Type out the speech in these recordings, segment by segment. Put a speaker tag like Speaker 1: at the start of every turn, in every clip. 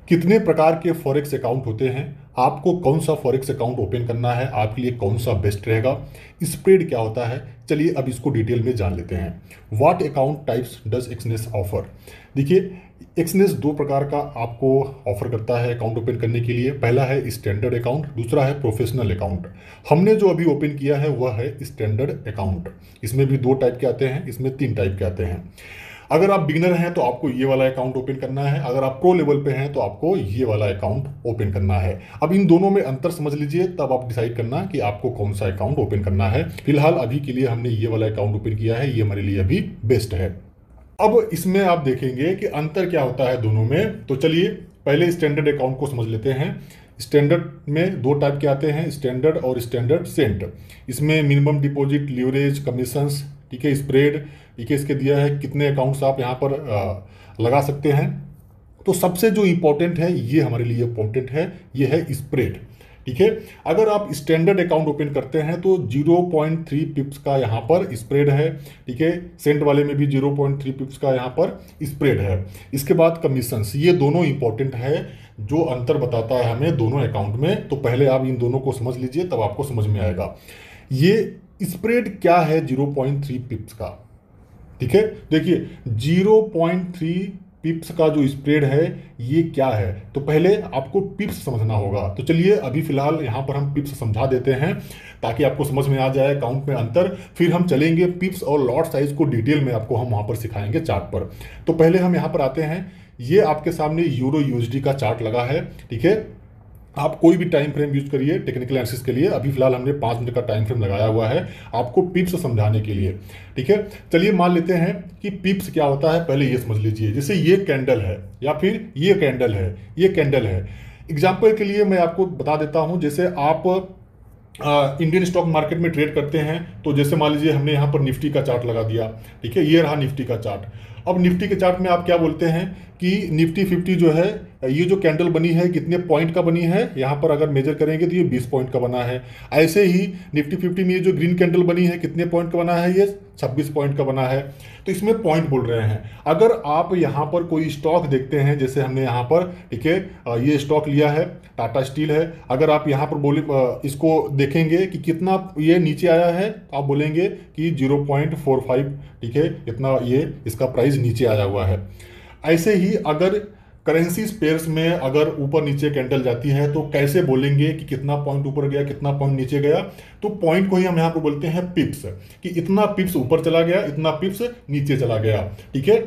Speaker 1: कितने प्रकार के फॉरेक्स अकाउंट होते हैं, आपको कौन सा फॉरेक्स अकाउंट ओपन करना है, आपके लिए कौन सा बेस्ट रहेगा, स्प्रेड क्या होता है, चलिए अब इसको डिटेल में जान लेते हैं। What account types does Exness offer. देखिए, एक्सनेस दो प्रकार का आपको ऑफर करता है अकाउंट ओपन करने के लिए। पहला है स्टैंडर्ड अकाउंट, दूसरा है प्रोफेशनल अकाउंट। हमने जो अभी ओपन किया है वह है स्टैंडर्ड अकाउंट। इसमें भी दो टाइप के आते हैं, इसमें तीन टाइप के आते हैं। अगर आप बिगिनर हैं तो आपको ये वाला अकाउंट ओपन करना है, अगर आप प्रो लेवल पे हैं तो आपको ये वाला अकाउंट ओपन करना है। अब इन दोनों में अंतर समझ लीजिए, तब आप डिसाइड करना कि आपको कौन सा अकाउंट ओपन करना है। फिलहाल अभी के लिए हमने ये वाला अकाउंट ओपन किया है, ये हमारे लिए अभी बेस्ट है। अब इसमें आप देखेंगे कि अंतर क्या होता है दोनों में। तो चलिए पहले स्टैंडर्ड अकाउंट को समझ लेते हैं। स्टैंडर्ड में दो टाइप के आते हैं, स्टैंडर्ड और स्टैंडर्ड सेंट। इसमें मिनिमम डिपॉजिट, लीवरेज, कमीशंस, ठीक है, स्प्रेड, ठीक है, इसके दिया है कितने अकाउंट्स आप यहाँ पर लगा सकते हैं। तो सबसे जो इम्पोर्टेंट है, ये हमारे लिए इम्पोर्टेंट है, ये है स्प्रेड। ठीक है, अगर आप स्टैंडर्ड अकाउंट ओपन करते हैं तो 0.3 पिप्स का यहाँ पर स्प्रेड है। ठीक है, सेंट वाले में भी 0.3 पिप्स का यहाँ पर स्प्रेड है। इसके बाद कमीशंस, ये दोनों इंपॉर्टेंट है, जो अंतर बताता है हमें दोनों अकाउंट में। तो पहले आप इन दोनों को समझ लीजिए, तब आपको समझ में आएगा ये स्प्रेड क्या है 0.3 पिप्स का। ठीक है, देखिए 0.3 पिप्स का जो स्प्रेड है ये क्या है, तो पहले आपको पिप्स समझना होगा। तो चलिए अभी फिलहाल यहाँ पर हम पिप्स समझा देते हैं ताकि आपको समझ में आ जाए अकाउंट में अंतर। फिर हम चलेंगे पिप्स और लॉट साइज को डिटेल में आपको हम वहाँ पर सिखाएंगे चार्ट पर। तो पहले हम यहाँ पर आते हैं, ये आपके सामने यूरो यूएसडी का चार्ट लगा है। ठीक है, आप कोई भी टाइम फ्रेम यूज करिए टेक्निकल एनालिसिस के लिए। अभी फिलहाल हमने 5 मिनट का टाइम फ्रेम लगाया हुआ है आपको पिप्स समझाने के लिए। ठीक है, चलिए मान लेते हैं कि पिप्स क्या होता है, पहले ये समझ लीजिए। जैसे ये कैंडल है या फिर ये कैंडल है, ये कैंडल है। एग्जाम्पल के लिए मैं आपको बता देता हूं, जैसे आप इंडियन स्टॉक मार्केट में ट्रेड करते हैं, तो जैसे मान लीजिए हमने यहाँ पर निफ्टी का चार्ट लगा दिया। ठीक है, ये रहा निफ्टी का चार्ट। अब निफ्टी के चार्ट में आप क्या बोलते हैं कि निफ्टी 50 जो है, ये जो कैंडल बनी है कितने पॉइंट का बनी है, यहाँ पर अगर मेजर करेंगे तो ये 20 पॉइंट का बना है। ऐसे ही निफ्टी 50 में ये जो ग्रीन कैंडल बनी है कितने पॉइंट का बना है, ये 26 पॉइंट का बना है। तो इसमें पॉइंट बोल रहे हैं। अगर आप यहाँ पर कोई स्टॉक देखते हैं, जैसे हमने यहाँ पर, ठीक है, ये स्टॉक लिया है, टाटा स्टील है। अगर आप यहाँ पर बोले इसको देखेंगे कि कितना ये नीचे आया है, तो आप बोलेंगे कि 0.45, ठीक है, इतना ये इसका प्राइस नीचे आया हुआ है। ऐसे ही अगर करेंसी पेयर्स में अगर ऊपर नीचे कैंडल जाती है तो कैसे बोलेंगे कि कितना पॉइंट ऊपर गया, कितना पॉइंट नीचे गया। तो पॉइंट को ही हम यहाँ पर बोलते हैं पिप्स, कि इतना पिप्स ऊपर चला गया, इतना पिप्स नीचे चला गया। ठीक है,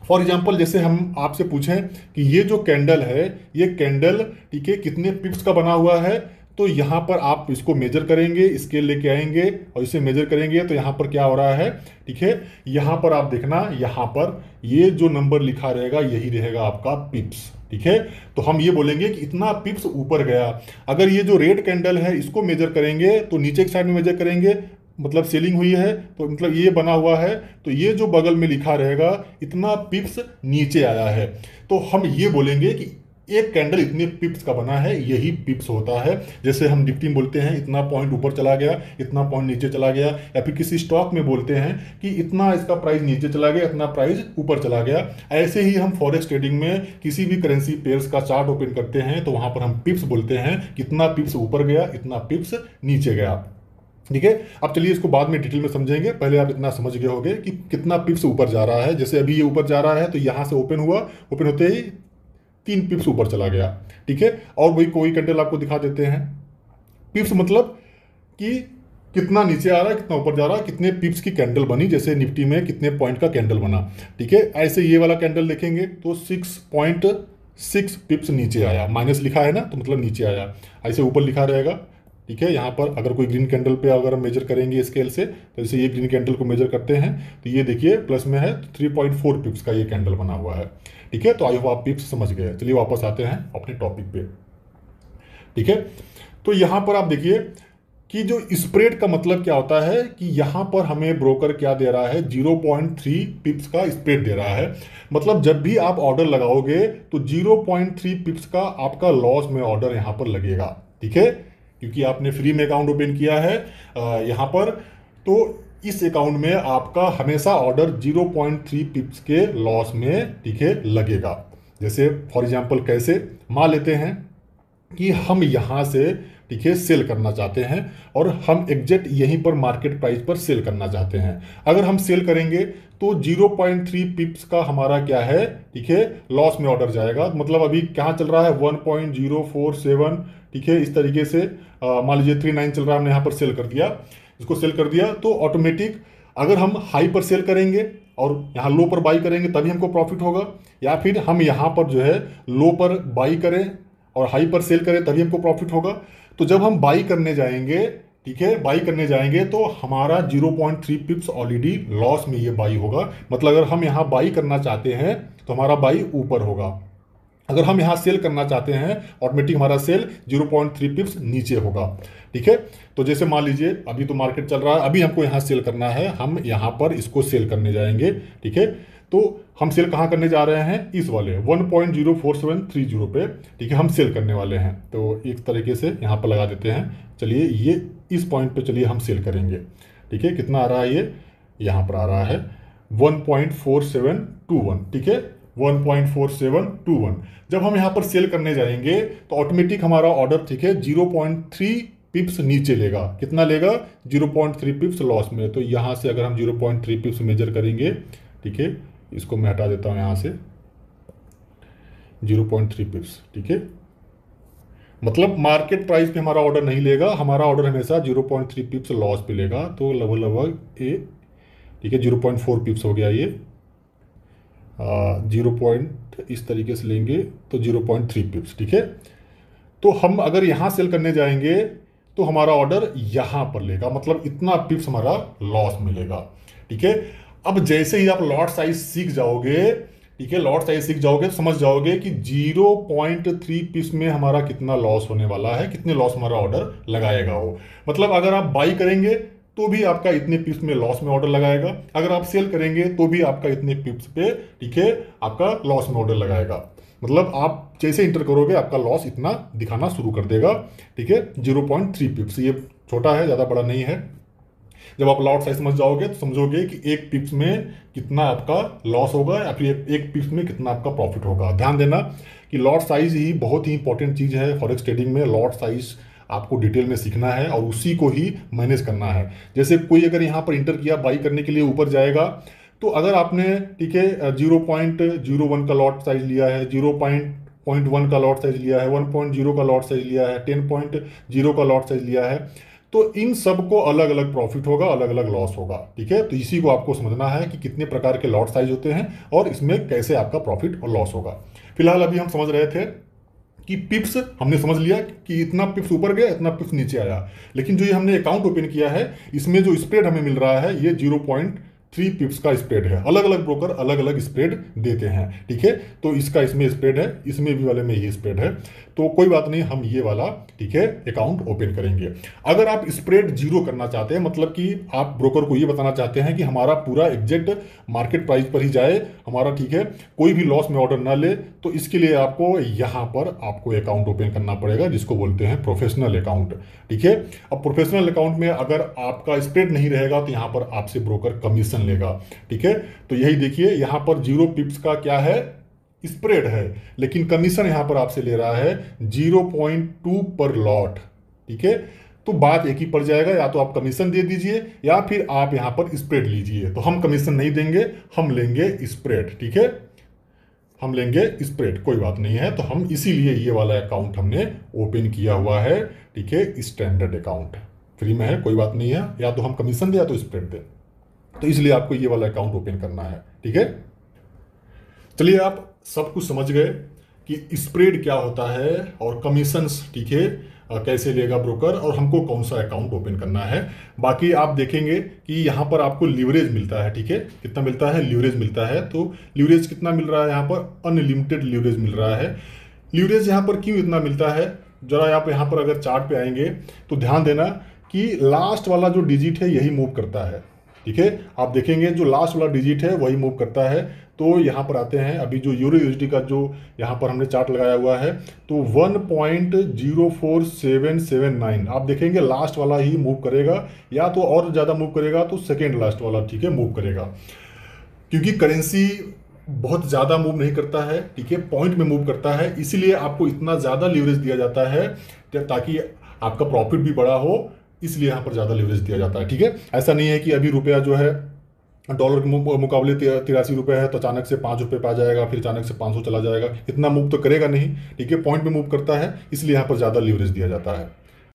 Speaker 1: फॉर एग्जाम्पल जैसे हम आपसे पूछें कि ये जो कैंडल है, ये कैंडल, ठीक है, कितने पिप्स का बना हुआ है, तो यहाँ पर आप इसको मेजर करेंगे, स्केल लेके आएंगे और इसे मेजर करेंगे तो यहाँ पर क्या हो रहा है। ठीक है, यहाँ पर आप देखना, यहाँ पर ये जो नंबर लिखा रहेगा यही रहेगा आपका पिप्स। ठीक है, तो हम ये बोलेंगे कि इतना पिप्स ऊपर गया। अगर ये जो रेड कैंडल है इसको मेजर करेंगे तो नीचे की साइड में मेजर करेंगे, मतलब सेलिंग हुई है, तो मतलब ये बना हुआ है, तो ये जो बगल में लिखा रहेगा इतना पिप्स नीचे आया है। तो हम ये बोलेंगे कि एक कैंडल इतने पिप्स का बना है, यही पिप्स होता है। जैसे हम निफ्टी में बोलते हैं इतना पॉइंट ऊपर चला गया, इतना पॉइंट नीचे चला गया, या फिर किसी स्टॉक में बोलते हैं कि इतना इसका प्राइस नीचे चला गया, इतना प्राइस ऊपर चला गया। ऐसे ही हम फॉरेक्स ट्रेडिंग में किसी भी करेंसी पेयर्स का चार्ट ओपन करते हैं तो वहां पर हम पिप्स बोलते हैं, कितना पिप्स ऊपर गया, इतना पिप्स नीचे गया। ठीक है, अब चलिए इसको बाद में डिटेल में समझेंगे। पहले आप इतना समझ गए होंगे कि कितना पिप्स ऊपर जा रहा है। जैसे अभी ये ऊपर जा रहा है तो यहां से ओपन हुआ, ओपन होते ही 3 पिप्स ऊपर चला गया। ठीक है, और वही कोई कैंडल आपको दिखा देते हैं। पिप्स मतलब कि कितना नीचे आ रहा है, कितना ऊपर जा रहा है, कितने पिप्स की कैंडल बनी, जैसे निफ्टी में कितने पॉइंट का कैंडल बना। ठीक है, ऐसे ये वाला कैंडल देखेंगे तो 6.6 पिप्स नीचे आया, माइनस लिखा है ना, तो मतलब नीचे आया। ऐसे ऊपर लिखा रहेगा। ठीक है, यहाँ पर अगर कोई ग्रीन कैंडल पे अगर हम मेजर करेंगे स्केल से, तो जैसे ये ग्रीन कैंडल को मेजर करते हैं तो ये देखिए प्लस में है, 3.4 पिप्स का ये कैंडल बना हुआ है। ठीक है, तो आई होप आप पिप्स समझ गए। चलिए वापस आते हैं अपने टॉपिक पे। ठीक है, तो यहाँ पर आप देखिए कि जो स्प्रेड का मतलब क्या होता है, कि यहाँ पर हमें ब्रोकर क्या दे रहा है, 0.3 पिप्स का स्प्रेड दे रहा है। मतलब जब भी आप ऑर्डर लगाओगे तो 0.3 पिप्स का आपका लॉस में ऑर्डर यहाँ पर लगेगा। ठीक है, क्योंकि आपने फ्री में अकाउंट ओपन किया है यहाँ पर, तो इस अकाउंट में आपका हमेशा ऑर्डर 0.3 पिप्स के लॉस में, ठीक है, लगेगा। जैसे फॉर एग्जांपल कैसे, मान लेते हैं कि हम यहाँ से ठीक है सेल करना चाहते हैं और हम एग्जैक्ट यहीं पर मार्केट प्राइस पर सेल करना चाहते हैं। अगर हम सेल करेंगे तो 0.3 पिप्स का हमारा क्या है, ठीक है, लॉस में ऑर्डर जाएगा। मतलब अभी कहाँ चल रहा है 1.047, ठीक है, इस तरीके से मान लीजिए 39 चल रहा है, हमने यहाँ पर सेल कर दिया, इसको सेल कर दिया तो ऑटोमेटिक अगर हम हाई पर सेल करेंगे और यहाँ लो पर बाई करेंगे तभी हमको प्रॉफिट होगा, या फिर हम यहाँ पर जो है लो पर बाई करें और हाई पर सेल करें तभी हमको प्रॉफिट होगा। तो जब हम बाई करने जाएंगे, ठीक है, बाई करने जाएंगे तो हमारा 0.3 पिप्स ऑलरेडी लॉस में ये बाई होगा। मतलब अगर हम यहाँ बाई करना चाहते हैं तो हमारा बाई ऊपर होगा, अगर हम यहाँ सेल करना चाहते हैं ऑटोमेटिक हमारा सेल 0.3 पिप्स नीचे होगा, ठीक है। तो जैसे मान लीजिए अभी तो मार्केट चल रहा है, अभी हमको यहाँ सेल करना है, हम यहाँ पर इसको सेल करने जाएंगे, ठीक है। तो हम सेल कहाँ करने जा रहे हैं, इस वाले 1.04730 पे, ठीक है, हम सेल करने वाले हैं। तो एक तरीके से यहाँ पर लगा देते हैं, चलिए ये इस पॉइंट पे चलिए हम सेल करेंगे, ठीक है। कितना आ रहा है ये, यहाँ पर आ रहा है 1.4721, ठीक है, 1.4721। जब हम यहाँ पर सेल करने जाएंगे तो ऑटोमेटिक हमारा ऑर्डर, ठीक है, 0.3 पिप्स नीचे लेगा। कितना लेगा, 0.3 पिप्स लॉस में। तो यहाँ से अगर हम 0.3 पिप्स मेजर करेंगे, ठीक है, इसको मैं हटा देता हूँ यहाँ से, 0.3 पिप्स, ठीक है, मतलब मार्केट प्राइस पे हमारा ऑर्डर नहीं लेगा, हमारा ऑर्डर हमेशा 0.3 पिप्स लॉस पे लेगा। तो लगभग लगभग ये, ठीक है, 0.4 पिप्स हो गया ये, 0 पॉइंट इस तरीके से लेंगे तो 0.3 पिप्स, ठीक है। तो हम अगर यहाँ सेल करने जाएंगे तो हमारा ऑर्डर यहाँ पर लेगा, मतलब इतना पिप्स हमारा लॉस मिलेगा, ठीक है। अब जैसे ही आप लॉट साइज सीख जाओगे, ठीक है, लॉट साइज सीख जाओगे तो समझ जाओगे कि 0.3 पिप्स में हमारा कितना लॉस होने वाला है, कितने लॉस हमारा ऑर्डर लगाएगा वो। मतलब अगर आप बाई करेंगे तो भी आपका इतने पिप्स में लॉस में ऑर्डर लगाएगा, अगर आप सेल करेंगे तो भी आपका इतने पिप्स पे, ठीक है, आपका लॉस में ऑर्डर लगाएगा। मतलब आप जैसे इंटर करोगे आपका लॉस इतना दिखाना शुरू कर देगा, ठीक है। 0.3 पिप्स ये छोटा है, ज़्यादा बड़ा नहीं है। जब आप लॉट साइज समझ जाओगे तो समझोगे कि एक पिप्स में कितना आपका लॉस होगा या फिर एक पिप्स में कितना आपका प्रॉफिट होगा। ध्यान देना कि लॉट साइज ही बहुत ही इंपॉर्टेंट चीज़ है फॉरेक्स ट्रेडिंग में। लॉट साइज आपको डिटेल में सीखना है और उसी को ही मैनेज करना है। जैसे कोई अगर यहाँ पर इंटर किया बाई करने के लिए ऊपर जाएगा, तो अगर आपने, ठीक है, 0.01 का लॉट साइज लिया है, 0.1 का लॉट साइज लिया है, 1.0 का लॉट साइज लिया है, 10.0 का लॉट साइज लिया है, तो इन सबको अलग अलग प्रॉफिट होगा, अलग अलग लॉस होगा, ठीक है। तो इसी को आपको समझना है कि कितने प्रकार के लॉट साइज होते हैं और इसमें कैसे आपका प्रॉफिट और लॉस होगा। फिलहाल अभी हम समझ रहे थे कि पिप्स हमने समझ लिया कि इतना पिप्स ऊपर गया, इतना पिप्स नीचे आया, लेकिन जो ये हमने अकाउंट ओपन किया है इसमें जो स्प्रेड हमें मिल रहा है ये 0.3 पिप्स का स्प्रेड है। अलग अलग ब्रोकर अलग अलग स्प्रेड देते हैं, ठीक है। तो इसका इसमें स्प्रेड है, इसमें भी वाले में ये स्प्रेड है, तो कोई बात नहीं, हम ये वाला, ठीक है, अकाउंट ओपन करेंगे। अगर आप स्प्रेड जीरो करना चाहते हैं, मतलब कि आप ब्रोकर को ये बताना चाहते हैं कि हमारा पूरा एग्जैक्ट मार्केट प्राइस पर ही जाए हमारा, ठीक है, कोई भी लॉस में ऑर्डर ना ले, तो इसके लिए आपको यहाँ पर आपको अकाउंट ओपन करना पड़ेगा, जिसको बोलते हैं प्रोफेशनल अकाउंट, ठीक है। अब प्रोफेशनल अकाउंट में अगर आपका स्प्रेड नहीं रहेगा तो यहाँ पर आपसे ब्रोकर कमीशन लेगा, ठीक है। तो यही देखिए यहाँ पर 0 पिप्स का क्या है, स्प्रेड है, लेकिन कमीशन यहां पर आपसे ले रहा है 0.2 पर लॉट, ठीक है। तो बात एक ही पड़ जाएगा, या तो आप कमीशन दे दीजिए या फिर आप यहां पर स्प्रेड लीजिए। तो हम कमीशन नहीं देंगे, हम लेंगे स्प्रेड, ठीक है, हम लेंगे स्प्रेड, कोई बात नहीं है। तो हम इसीलिए ये वाला अकाउंट हमने ओपन किया हुआ है, ठीक है, स्टैंडर्ड अकाउंट फ्री में है, कोई बात नहीं है, या तो हम कमीशन दे या तो स्प्रेड दे, तो इसलिए आपको ये वाला अकाउंट ओपन करना है, ठीक है। चलिए आप सब कुछ समझ गए कि स्प्रेड क्या होता है और कमीशंस, ठीक है, कैसे लेगा ब्रोकर और हमको कौन सा अकाउंट ओपन करना है। बाकी आप देखेंगे कि यहाँ पर आपको लीवरेज मिलता है, ठीक है, कितना मिलता है, लीवरेज मिलता है। तो लीवरेज कितना मिल रहा है, यहाँ पर अनलिमिटेड लीवरेज मिल रहा है। लीवरेज यहाँ पर क्यों इतना मिलता है, जरा आप यहाँ पर अगर चार्ट पे आएंगे तो ध्यान देना कि लास्ट वाला जो डिजिट है यही मूव करता है, ठीक है। आप देखेंगे जो लास्ट वाला डिजिट है वही मूव करता है। तो यहाँ पर आते हैं, अभी जो यूरो यूएसडी का जो यहाँ पर हमने चार्ट लगाया हुआ है, तो 1.04779 आप देखेंगे लास्ट वाला ही मूव करेगा, या तो और ज़्यादा मूव करेगा तो सेकेंड लास्ट वाला, ठीक है, मूव करेगा। क्योंकि करेंसी बहुत ज़्यादा मूव नहीं करता है, ठीक है, पॉइंट में मूव करता है, इसीलिए आपको इतना ज़्यादा लीवरेज दिया जाता है ताकि आपका प्रॉफिट भी बड़ा हो, इसलिए यहाँ पर ज़्यादा लीवरेज दिया जाता है, ठीक है। ऐसा नहीं है कि अभी रुपया जो है डॉलर के मुकाबले 83 रुपये है तो अचानक से 5 रुपये पे आ जाएगा, फिर अचानक से 500 चला जाएगा, इतना मूव तो करेगा नहीं, ठीक है, पॉइंट में मूव करता है, इसलिए यहाँ पर ज़्यादा लीवरेज दिया जाता है।